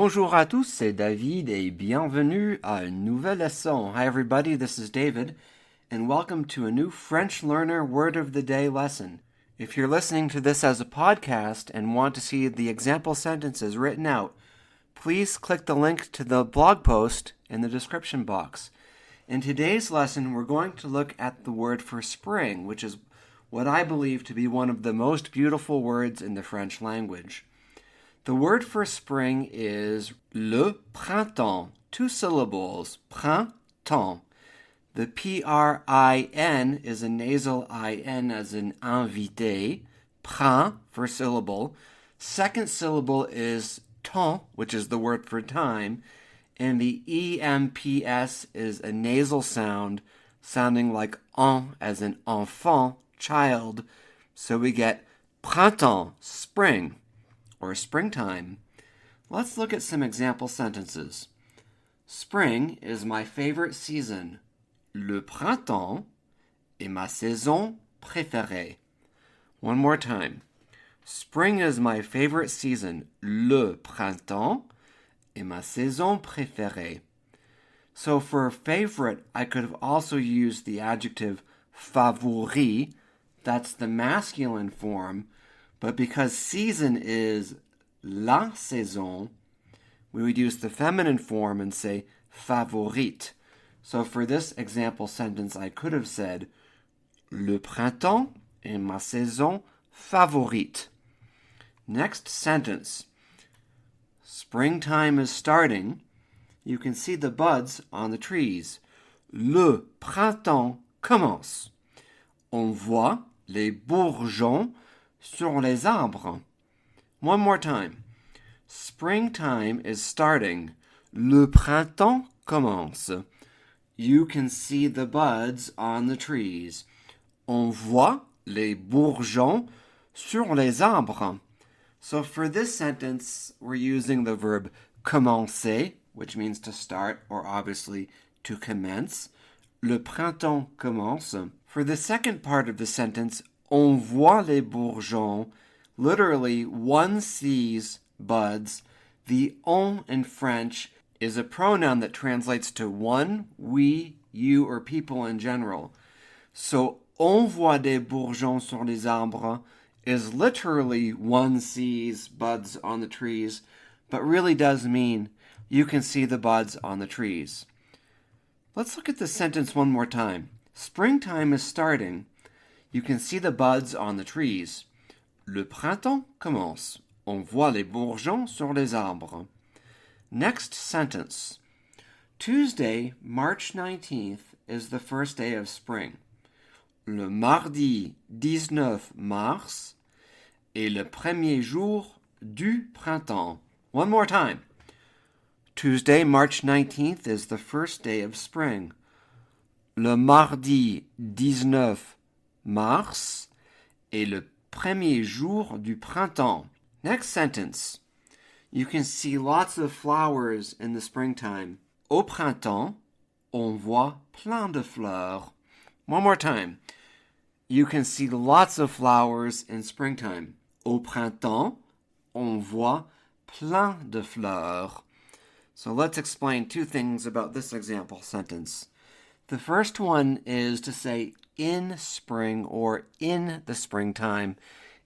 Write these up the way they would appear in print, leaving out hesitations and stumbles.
Bonjour à tous, c'est David et bienvenue à une nouvelle leçon. Hi everybody, this is David and welcome to a new French Learner Word of the Day lesson. If you're listening to this as a podcast and want to see the example sentences written out, please click the link to the blog post in the description box. In today's lesson, we're going to look at the word for spring, which is what I believe to be one of the most beautiful words in the French language. The word for spring is le printemps, 2 syllables, printemps. The P-R-I-N is a nasal I-N as in invité, prin, first syllable. Second syllable is temps, which is the word for time, and the E-M-P-S is a nasal sound, sounding like en as in enfant, child. So we get printemps, spring, or springtime. Let's look at some example sentences. Spring is my favorite season. Le printemps est ma saison préférée. One more time. Spring is my favorite season. Le printemps est ma saison préférée. So for favorite, I could have also used the adjective favori. That's the masculine form. But because season is la saison, we would use the feminine form and say favorite. So for this example sentence, I could have said, le printemps est ma saison favorite. Next sentence. Springtime is starting. You can see the buds on the trees. Le printemps commence. On voit les bourgeons sur les arbres. One more time. Springtime is starting. Le printemps commence. You can see the buds on the trees. On voit les bourgeons sur les arbres. So for this sentence, we're using the verb commencer, which means to start, or obviously to commence. Le printemps commence. For the second part of the sentence, on voit les bourgeons, literally one sees buds. The on in French is a pronoun that translates to one, we, you, or people in general. So, on voit des bourgeons sur les arbres is literally one sees buds on the trees, but really does mean you can see the buds on the trees. Let's look at this sentence one more time. Springtime is starting. You can see the buds on the trees. Le printemps commence. On voit les bourgeons sur les arbres. Next sentence. Tuesday, March 19th, is the first day of spring. Le mardi 19 mars est le premier jour du printemps. One more time. Tuesday, March 19th, is the first day of spring. Le mardi 19 mars est le premier jour du printemps. Next sentence. You can see lots of flowers in the springtime. Au printemps, on voit plein de fleurs. One more time. You can see lots of flowers in springtime. Au printemps, on voit plein de fleurs. So let's explain two things about this example sentence. The first one is to say in spring or in the springtime.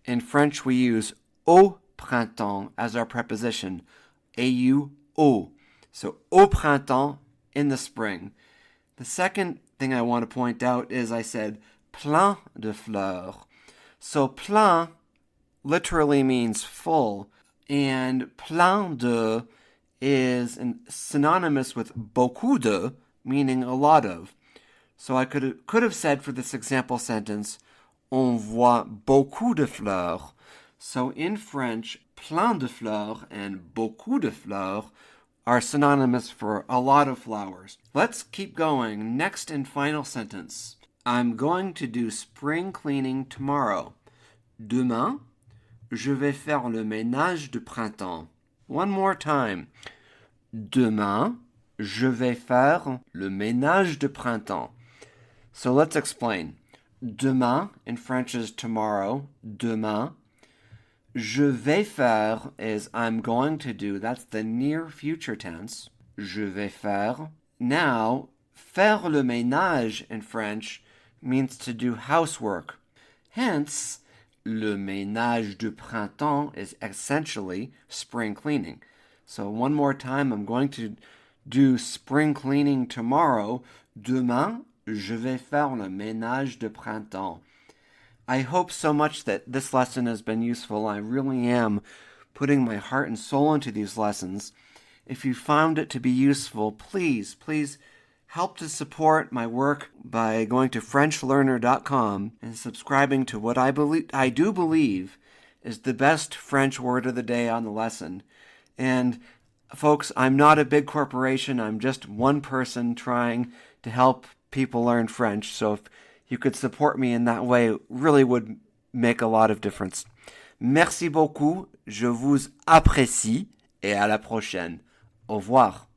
In French, we use au printemps as our preposition, A-U-O. So au printemps, in the spring. The second thing I want to point out is I said plein de fleurs. So plein literally means full, and plein de is synonymous with beaucoup de, meaning a lot of. So I could have said for this example sentence, on voit beaucoup de fleurs. So in French, plein de fleurs and beaucoup de fleurs are synonymous for a lot of flowers. Let's keep going. Next and final sentence. I'm going to do spring cleaning tomorrow. Demain, je vais faire le ménage de printemps. One more time. Demain, je vais faire le ménage de printemps. So let's explain. Demain in French is tomorrow. Demain. Je vais faire is I'm going to do. That's the near future tense. Je vais faire. Now, faire le ménage in French means to do housework. Hence, le ménage de printemps is essentially spring cleaning. So one more time, I'm going to do spring cleaning tomorrow. Demain, je vais faire le ménage de printemps. I hope so much that this lesson has been useful. I really am putting my heart and soul into these lessons. If you found it to be useful, please help to support my work by going to FrenchLearner.com and subscribing to what I do believe is the best French word of the day on the lesson. And folks, I'm not a big corporation. I'm just one person trying to help people learn French. So if you could support me in that way, it really would make a lot of difference. Merci beaucoup, je vous apprécie et à la prochaine. Au revoir.